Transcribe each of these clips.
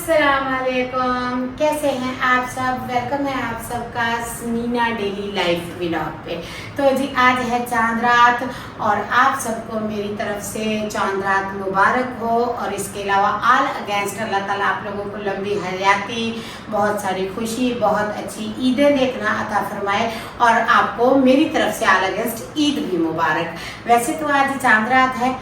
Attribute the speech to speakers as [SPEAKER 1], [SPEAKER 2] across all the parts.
[SPEAKER 1] अस्सलामुअलैकुम, कैसे हैं आप सब। वेलकम है आप सबका समीना डेली लाइफ व्लॉग पे। तो जी आज है चांद रात और आप सबको मेरी तरफ से चांद रात मुबारक हो। और इसके अलावा आल अगेंस्ट अल्लाह ताला आप लोगों को लंबी हयाती, बहुत सारी खुशी, बहुत अच्छी ईदें देखना अता फरमाए और आपको मेरी तरफ से आल अगेंस्ट ईद भी मुबारक। वैसे तो आज चांद रात है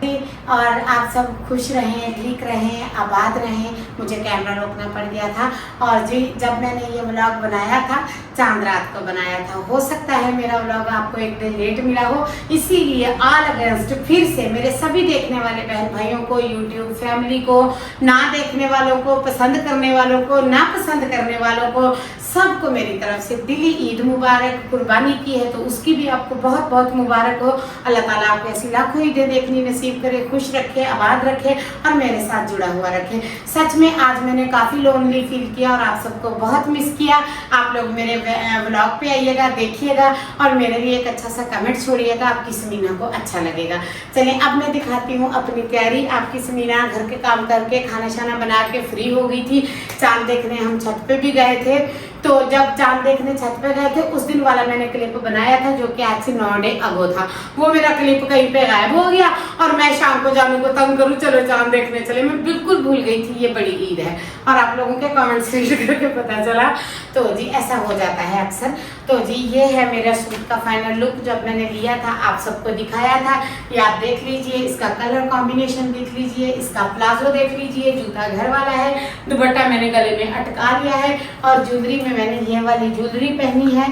[SPEAKER 1] और आप सब खुश रहें, ठीक रहें, आबाद रहें। मुझे कैमरा रोकना पड़ गया था और जी जब मैंने ये व्लॉग बनाया था चांद रात को बनाया था। हो सकता है मेरा व्लॉग आपको एक दिन लेट मिला हो, इसीलिए आल अगेंस्ट फिर से मेरे सभी देखने वाले बहन भाइयों को, यूट्यूब फैमिली को, ना देखने वालों को, पसंद करने वालों को, ना पसंद करने वालों को, सबको मेरी तरफ से दिली ईद मुबारक। कुर्बानी की है तो उसकी भी आपको बहुत बहुत मुबारक हो। अल्लाह ताला आपको ऐसी लाखों ईदें देखनी नसीब करे, खुश रखे, आबाद रखे और मेरे साथ जुड़ा हुआ रखे। सच में आज मैंने काफ़ी लोनली फील किया और आप सबको बहुत मिस किया। आप लोग मेरे व्लॉग पे आइएगा, देखिएगा और मेरे लिए एक अच्छा सा कमेंट छोड़िएगा, आपकी समीना को अच्छा लगेगा। चलिए अब मैं दिखाती हूँ अपनी तैयारी। आपकी समीना घर के काम करके खाना शाना बना के फ्री हो गई थी। चांद देखने हम छत पे भी गए थे। तो जब चांद देखने छत पे गए थे उस दिन वाला मैंने क्लिप बनाया था जो कि आज से 9 डे अगो था। वो मेरा क्लिप कहीं पे गायब हो गया और मैं शाम को जानू को तंग करूँ चलो चांद देखने चले। मैं बिल्कुल भूल गई थी ये बड़ी ईद है और आप लोगों के कमेंट से करके पता चला। तो जी ऐसा हो जाता है अक्सर। तो जी ये है मेरा सूट का फाइनल लुक जब मैंने लिया था, आप सबको दिखाया था। ये आप देख लीजिए, इसका कलर कॉम्बिनेशन देख लीजिए, इसका प्लाजो देख लीजिए, जूता घर वाला है, दुपट्टा मैंने गले में अटका लिया है और ज्वेलरी में मैंने ये वाली ज्वेलरी पहनी है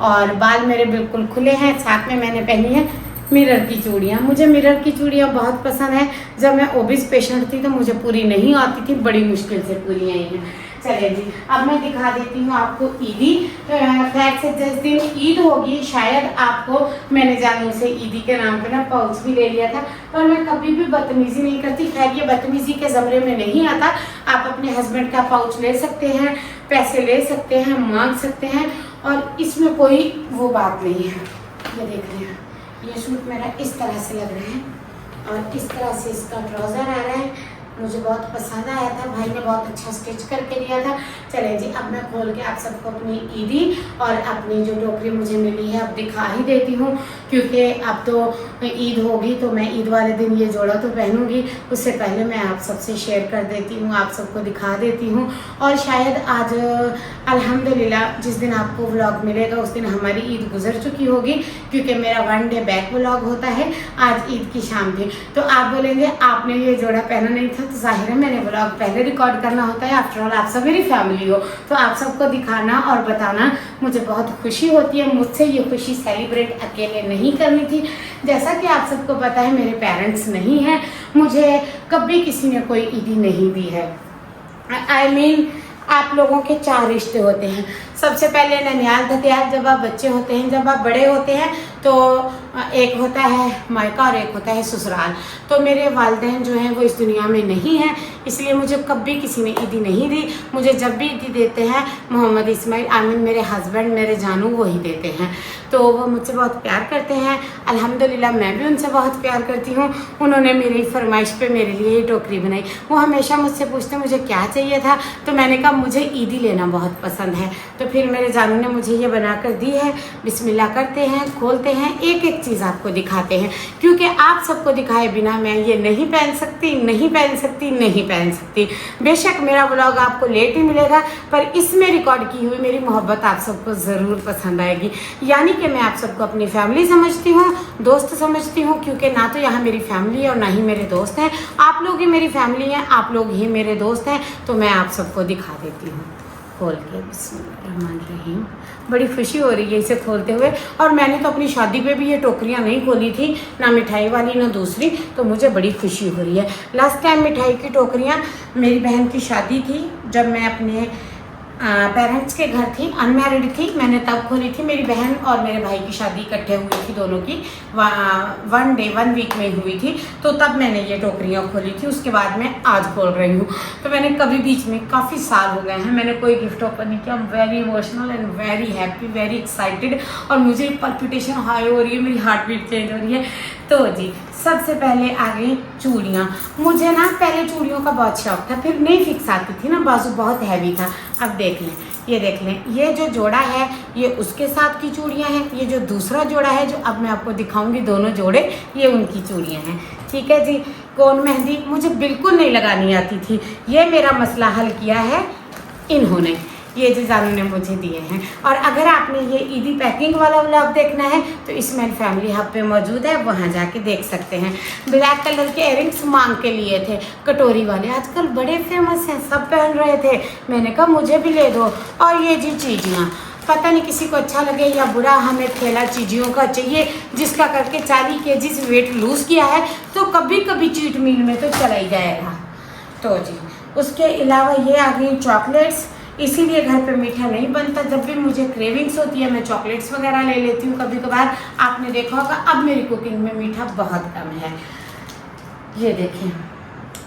[SPEAKER 1] और बाल मेरे बिल्कुल खुले हैं। साथ में मैंने पहनी है मिरर की चूड़ियाँ। मुझे मिरर की चूड़ियाँ बहुत पसंद है। जब मैं ओबिस पेशेंट थी तो मुझे पूरी नहीं आती थी, बड़ी मुश्किल से पूरी आई हैं। चलिए जी अब मैं दिखा देती हूँ आपको ईदी। खैर से जिस दिन ईद होगी शायद आपको, मैंने जानू से ईदी के नाम पे ना पाउच भी ले लिया था, पर मैं कभी भी बदतमीजी नहीं करती। खैर ये बदतमीजी के ज़मरे में नहीं आता। आप अपने हस्बैंड का पाउच ले सकते हैं, पैसे ले सकते हैं, मांग सकते हैं और इसमें कोई वो बात नहीं है। ये देख रहे हैं, ये सूट मेरा इस तरह से लग रहा है और इस तरह से इसका ट्राउज़र आ रहा है। मुझे बहुत पसंद आया था, भाई ने बहुत अच्छा स्टिच करके दिया था। चले जी अब मैं खोल के आप सबको अपनी ईदी और अपनी जो टोकरी मुझे मिली है अब दिखा ही देती हूँ, क्योंकि अब तो ईद होगी तो मैं ईद वाले दिन ये जोड़ा तो पहनूंगी, उससे पहले मैं आप सबसे शेयर कर देती हूँ, आप सबको दिखा देती हूँ। और शायद आज अल्हम्दुलिल्लाह जिस दिन आपको व्लॉग मिलेगा उस दिन हमारी ईद गुजर चुकी होगी, क्योंकि मेरा 1 डे बैक व्लॉग होता है आज ईद की शाम पे। तो आप बोलेंगे आपने ये जोड़ा पहना नहीं था, तो जाहिर है मैंने व्लॉग पहले रिकॉर्ड करना होता है। आफ्टर ऑल आप सब मेरी फैमिली हो तो आप सबको दिखाना और बताना मुझे बहुत खुशी होती है। मुझसे ये खुशी सेलिब्रेट अकेले नहीं करनी थी। जैसा कि आप सबको पता है मेरे पेरेंट्स नहीं हैं, मुझे कभी किसी ने कोई ईदी नहीं दी है। आई मीन आप लोगों के 4 रिश्ते होते हैं। सबसे पहले ननियाल धतियाल जब आप बच्चे होते हैं, जब आप बड़े होते हैं तो एक होता है मायका और एक होता है ससुराल। तो मेरे वालिदैन जो हैं वो इस दुनिया में नहीं हैं, इसलिए मुझे कभी किसी ने ईदी नहीं दी। मुझे जब भी ईदी देते हैं मोहम्मद इस्माइल आमिन मेरे हस्बैंड, मेरे जानू वही देते हैं। तो वो मुझसे बहुत प्यार करते हैं, अल्हम्दुलिल्लाह मैं भी उनसे बहुत प्यार करती हूँ। उन्होंने मेरी फरमाइश पे मेरे लिए ये टोकरी बनाई। वो हमेशा मुझसे पूछते मुझे क्या चाहिए था, तो मैंने कहा मुझे ईदी लेना बहुत पसंद है। तो फिर मेरे जानू ने मुझे ये बना कर दी है। बिस्मिल्लाह करते हैं, खोलते हैं, एक एक चीज़ आपको दिखाते हैं, क्योंकि आप सबको दिखाए बिना मैं ये नहीं पहन सकती, नहीं पहन सकती, नहीं पहन सकती। बेशक मेरा व्लॉग आपको लेट ही मिलेगा, पर इसमें रिकॉर्ड की हुई मेरी मोहब्बत आप सबको ज़रूर पसंद आएगी। यानी कि मैं आप सबको अपनी फैमिली समझती हूँ, दोस्त समझती हूँ, क्योंकि ना तो यहाँ मेरी फैमिली है और ना ही मेरे दोस्त हैं। आप लोग ही मेरी फैमिली हैं, आप लोग ही मेरे दोस्त हैं। तो मैं आप सबको दिखा देती हूँ खोल के। बिस्मिल्लाहिर्रहमानिर्रहीम। बड़ी खुशी हो रही है इसे खोलते हुए। और मैंने तो अपनी शादी पे भी ये टोकरियाँ नहीं खोली थी, ना मिठाई वाली ना दूसरी, तो मुझे बड़ी खुशी हो रही है। लास्ट टाइम मिठाई की टोकरियाँ मेरी बहन की शादी थी, जब मैं अपने पेरेंट्स के घर थी, अनमैरिड थी, मैंने तब खोली थी। मेरी बहन और मेरे भाई की शादी इकट्ठे हुई थी, दोनों की 1 वीक में हुई थी। तो तब मैंने ये टोकरियाँ खोली थी, उसके बाद मैं आज खोल रही हूँ। तो मैंने कभी बीच में काफ़ी साल हो गए हैं मैंने कोई गिफ्ट ओपन नहीं किया। Very emotional and very happy, very excited और मुझे पल्पिटेशन हाई हो रही है, मेरी हार्ट बीट चेंज हो रही है। तो जी सबसे पहले आ गई चूड़ियाँ। मुझे ना पहले चूड़ियों का बहुत शौक था, फिर नहीं फिक्स आती थी ना, बाजू बहुत हैवी था। अब देख लें, ये देख लें, ये जो जोड़ा है ये उसके साथ की चूड़ियाँ हैं, ये जो दूसरा जोड़ा है जो अब मैं आपको दिखाऊंगी दोनों जोड़े, ये उनकी चूड़ियाँ हैं। ठीक है जी। कोन मेहंदी मुझे बिल्कुल नहीं लगानी आती थी, ये मेरा मसला हल किया है इन्होंने, ये जो जानू ने मुझे दिए हैं। और अगर आपने ये ईदी पैकिंग वाला व्लॉग देखना है तो इसमें फैमिली हब पे मौजूद है, वहाँ जाके देख सकते हैं। ब्लैक कलर के इयरिंग्स मांग के लिए थे, कटोरी वाले, आजकल बड़े फेमस हैं, सब पहन रहे थे, मैंने कहा मुझे भी ले दो। और ये जी चीज़ियाँ, पता नहीं किसी को अच्छा लगे या बुरा, हमें थैला चीज़ियों का चाहिए जिसका करके 40 kg वेट लूज़ किया है तो कभी कभी चीट मील में तो चला ही जाएगा। तो जी उसके अलावा ये आ गई चॉकलेट्स, इसीलिए घर पे मीठा नहीं बनता, जब भी मुझे क्रेविंग्स होती है मैं चॉकलेट्स वगैरह ले लेती हूँ कभी कभार। आपने देखा होगा अब मेरी कुकिंग में मीठा बहुत कम है, ये देखें।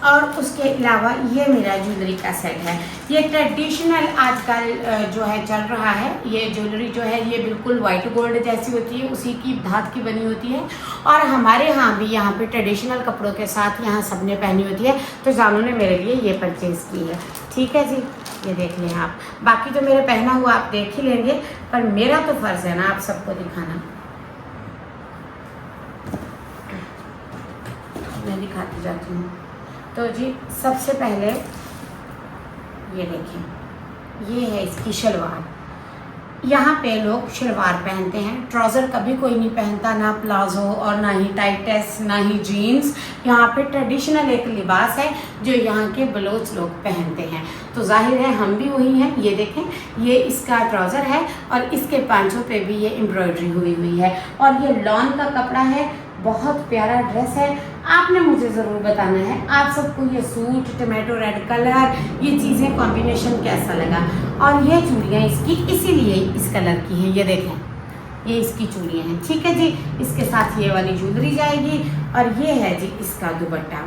[SPEAKER 1] और उसके अलावा ये मेरा ज्वेलरी का सेट है, ये ट्रेडिशनल आजकल जो है चल रहा है। ये ज्वेलरी जो है ये बिल्कुल वाइट गोल्ड जैसी होती है, उसी की धात की बनी होती है। और हमारे यहाँ भी यहाँ पे ट्रेडिशनल कपड़ों के साथ यहाँ सबने पहनी होती है, तो जानू ने मेरे लिए ये परचेज़ की है। ठीक है जी, ये देख लें आप। बाकी जो मेरे पहना हुआ आप देख ही लेंगे, पर मेरा तो फ़र्ज़ है ना आप सबको दिखाना, मैं दिखाती जाती हूँ। तो जी सबसे पहले ये देखिए, ये है इसकी शलवार। यहाँ पे लोग शलवार पहनते हैं, ट्राउज़र कभी कोई नहीं पहनता, ना प्लाजो और ना ही टाइटेस ना ही जीन्स। यहाँ पे ट्रेडिशनल एक लिबास है जो यहाँ के बलोच लोग पहनते हैं, तो जाहिर है हम भी वही हैं। ये देखें, ये इसका ट्राउज़र है और इसके पांचों पे भी ये एम्ब्रॉयडरी हुई हुई है और ये लॉन का कपड़ा है, बहुत प्यारा ड्रेस है। आपने मुझे ज़रूर बताना है आप सबको ये सूट, टमाटो रेड कलर, ये चीज़ें कॉम्बिनेशन कैसा लगा। और ये चूड़ियाँ इसकी इसीलिए इस कलर की हैं, ये देखें, ये इसकी चूड़ियाँ हैं। ठीक है जी, इसके साथ ये वाली ज्वेलरी जाएगी। और ये है जी इसका दुपट्टा।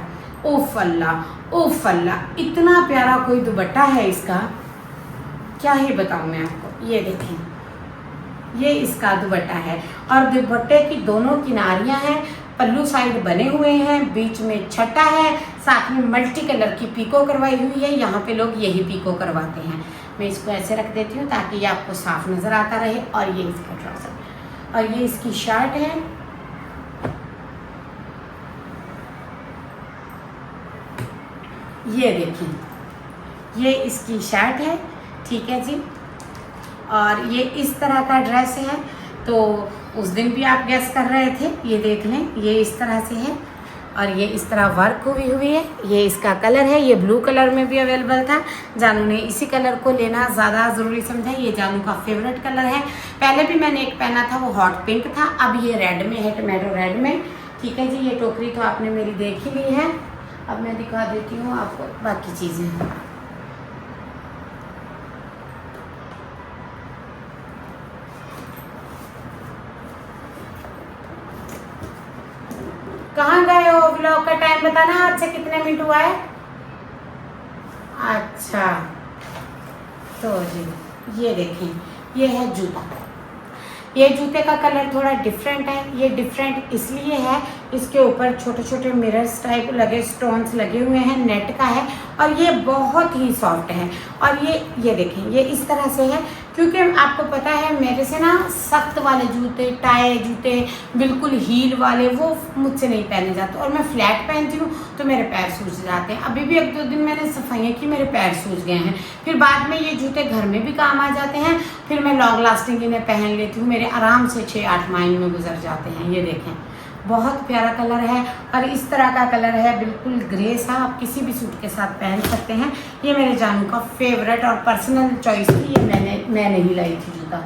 [SPEAKER 1] ओफ अल्लाह, ओफ अल्लाह, इतना प्यारा कोई दुपट्टा है इसका, क्या ही बताऊँ मैं आपको। ये देखें, ये इसका दुपट्टा है और दुपट्टे की दोनों किनारियां हैं, पल्लू साइड बने हुए हैं, बीच में छटा है, साथ में मल्टी कलर की पीको करवाई हुई है। यहाँ पे लोग यही पीको करवाते हैं। मैं इसको ऐसे रख देती हूँ ताकि ये आपको साफ नज़र आता रहे। और ये इसका ट्राउज़र और ये इसकी शर्ट है। ये देखिए, ये इसकी शर्ट है। ठीक है जी, और ये इस तरह का ड्रेस है। तो उस दिन भी आप गेस कर रहे थे, ये देख लें, ये इस तरह से है और ये इस तरह वर्क हुई है। ये इसका कलर है, ये ब्लू कलर में भी अवेलेबल था, जानू ने इसी कलर को लेना ज़्यादा ज़रूरी समझा। ये जानू का फेवरेट कलर है। पहले भी मैंने एक पहना था, वो हॉट पिंक था, अब ये रेड में है, टमाटो रेड में। ठीक है जी, ये टोकरी तो आपने मेरी देख ही ली है। अब मैं दिखा देती हूँ आपको बाकी चीज़ें। कहाँ गए हो? व्लॉग का टाइम बताना, आज से कितने मिनट हुआ है? अच्छा, तो जी ये देखिए, ये है जूता। ये जूते का कलर थोड़ा डिफरेंट है। ये डिफरेंट इसलिए है, इसके ऊपर छोटे छोटे मिरर्स टाइप लगे, स्टोन्स लगे हुए हैं, नेट का है और ये बहुत ही सॉफ्ट है। और ये देखें, ये इस तरह से है क्योंकि आपको पता है मेरे से ना सख्त वाले जूते, टाई जूते, बिल्कुल हील वाले, वो मुझसे नहीं पहने जाते और मैं फ्लैट पहनती हूँ तो मेरे पैर सूज जाते हैं। अभी भी 1-2 दिन मैंने सफाइयाँ की, मेरे पैर सूज गए हैं। फिर बाद में ये जूते घर में भी काम आ जाते हैं, फिर मैं लॉन्ग लास्टिंग इन्हें पहन लेती हूँ, मेरे आराम से 6-8 महीने में गुजर जाते हैं। ये देखें, बहुत प्यारा कलर है और इस तरह का कलर है, बिल्कुल ग्रे सा, आप किसी भी सूट के साथ पहन सकते हैं। ये मेरे जानू का फेवरेट और पर्सनल चॉइस थी, ये मैं नहीं लाई थी जूता,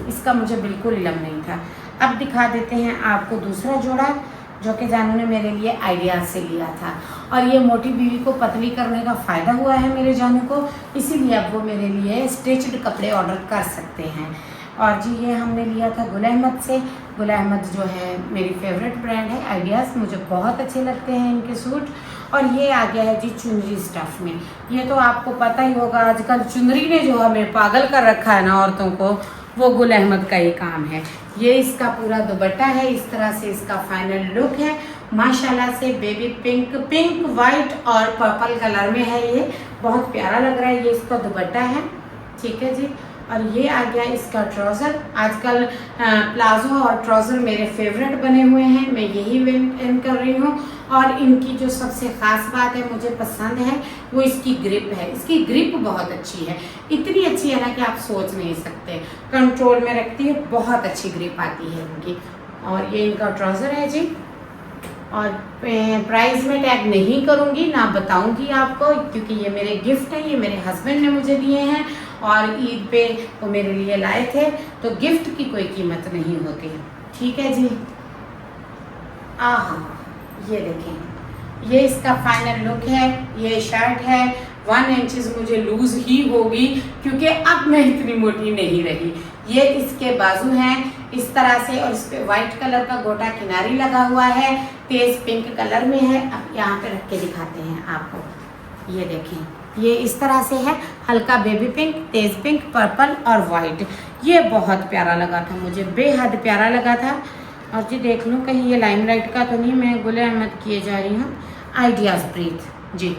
[SPEAKER 1] इसका मुझे बिल्कुल इलम नहीं था। अब दिखा देते हैं आपको दूसरा जोड़ा जो कि जानू ने मेरे लिए आइडियाज़ से लिया था। और ये मोटी बीवी को पतली करने का फ़ायदा हुआ है मेरे जानू को, इसीलिए अब वो मेरे लिए स्टिच्ड कपड़े ऑर्डर कर सकते हैं। और जी ये हमने लिया था गुल अहमद से। गुल अहमद जो है मेरी फेवरेट ब्रांड है, आइडियाज़, मुझे बहुत अच्छे लगते हैं इनके सूट। और ये आ गया है जी चुनरी स्टफ़ में। ये तो आपको पता ही होगा, आजकल चुनरी ने जो हमें पागल कर रखा है ना औरतों को, वो गुल अहमद का ही काम है। ये इसका पूरा दुपट्टा है, इस तरह से इसका फाइनल लुक है। माशाल्लाह से बेबी पिंक वाइट और पर्पल कलर में है। ये बहुत प्यारा लग रहा है। ये इसका दुपट्टा है, ठीक है जी। और ये आ गया इसका ट्राउज़र। आजकल प्लाजो और ट्राउज़र मेरे फेवरेट बने हुए हैं, मैं यही वेयर कर रही हूँ। और इनकी जो सबसे ख़ास बात है मुझे पसंद है वो इसकी ग्रिप है। इसकी ग्रिप बहुत अच्छी है, इतनी अच्छी है ना कि आप सोच नहीं सकते। कंट्रोल में रखती है, बहुत अच्छी ग्रिप आती है इनकी। और ये इनका ट्राउज़र है जी। और प्राइस में टैग नहीं करूँगी, ना बताऊँगी आपको, क्योंकि ये मेरे गिफ्ट हैं, ये मेरे हस्बैंड ने मुझे दिए हैं और ईद पे वो मेरे लिए लाए थे। तो गिफ्ट की कोई कीमत नहीं होती है, ठीक है जी। आहा, ये देखें, ये इसका फाइनल लुक है। ये शर्ट है 1 इंच मुझे लूज ही होगी क्योंकि अब मैं इतनी मोटी नहीं रही। ये इसके बाजू हैं इस तरह से और इस पे वाइट कलर का गोटा किनारी लगा हुआ है, तेज पिंक कलर में है। अब यहाँ पे रख के दिखाते हैं आपको। ये देखें, ये इस तरह से है, हल्का बेबी पिंक, तेज पिंक, पर्पल और वाइट। ये बहुत प्यारा लगा था मुझे, बेहद प्यारा लगा था। और जी देख लूँ कहीं ये लाइमलाइट का तो नहीं, मैं गुल अहमद किए जा रही हूँ, आइडियाज़ प्रीत जी।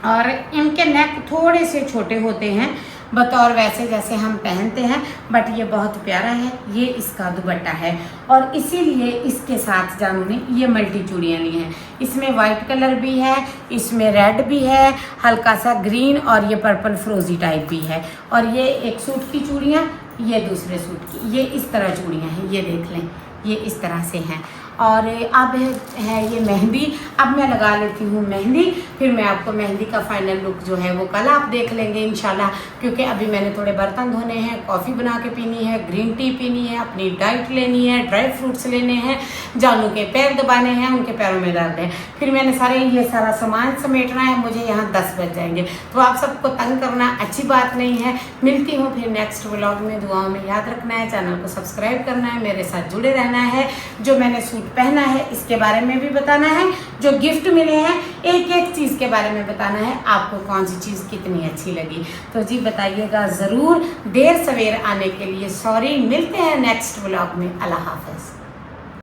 [SPEAKER 1] और इनके नेक थोड़े से छोटे होते हैं बतौर वैसे जैसे हम पहनते हैं, बट ये बहुत प्यारा है। ये इसका दुपट्टा है और इसीलिए इसके साथ जानू ने ये मल्टी चूड़ियाँ ली हैं। इसमें वाइट कलर भी है, इसमें रेड भी है, हल्का सा ग्रीन और ये पर्पल फ्रोजी टाइप भी है। और ये एक सूट की चूड़ियाँ, ये दूसरे सूट की, ये इस तरह चूड़ियाँ हैं, ये देख लें, ये इस तरह से हैं। और अब है ये मेहंदी। अब मैं लगा लेती हूँ मेहंदी, फिर मैं आपको मेहंदी का फाइनल लुक जो है वो कल आप देख लेंगे इंशाल्लाह। क्योंकि अभी मैंने थोड़े बर्तन धोने हैं, कॉफ़ी बना के पीनी है, ग्रीन टी पीनी है, अपनी डाइट लेनी है, ड्राई फ्रूट्स लेने हैं, जानू के पैर दबाने हैं, उनके पैरों में दर्द है, फिर मैंने ये सारा सामान समेटना है। मुझे यहाँ 10 बज जाएंगे, तो आप सबको तंग करना अच्छी बात नहीं है। मिलती हूँ फिर नेक्स्ट व्लॉग में। दुआओं में याद रखना है, चैनल को सब्सक्राइब करना है, मेरे साथ जुड़े रहना है। जो मैंने सूट पहना है इसके बारे में भी बताना है, जो गिफ्ट मिले हैं एक एक चीज़ के बारे में बताना है, आपको कौन सी चीज़ कितनी अच्छी लगी। तो जी बताइएगा ज़रूर, देर सवेर आने के लिए सॉरी। मिलते हैं नेक्स्ट व्लॉग में। अल्लाह हाफ़िज़।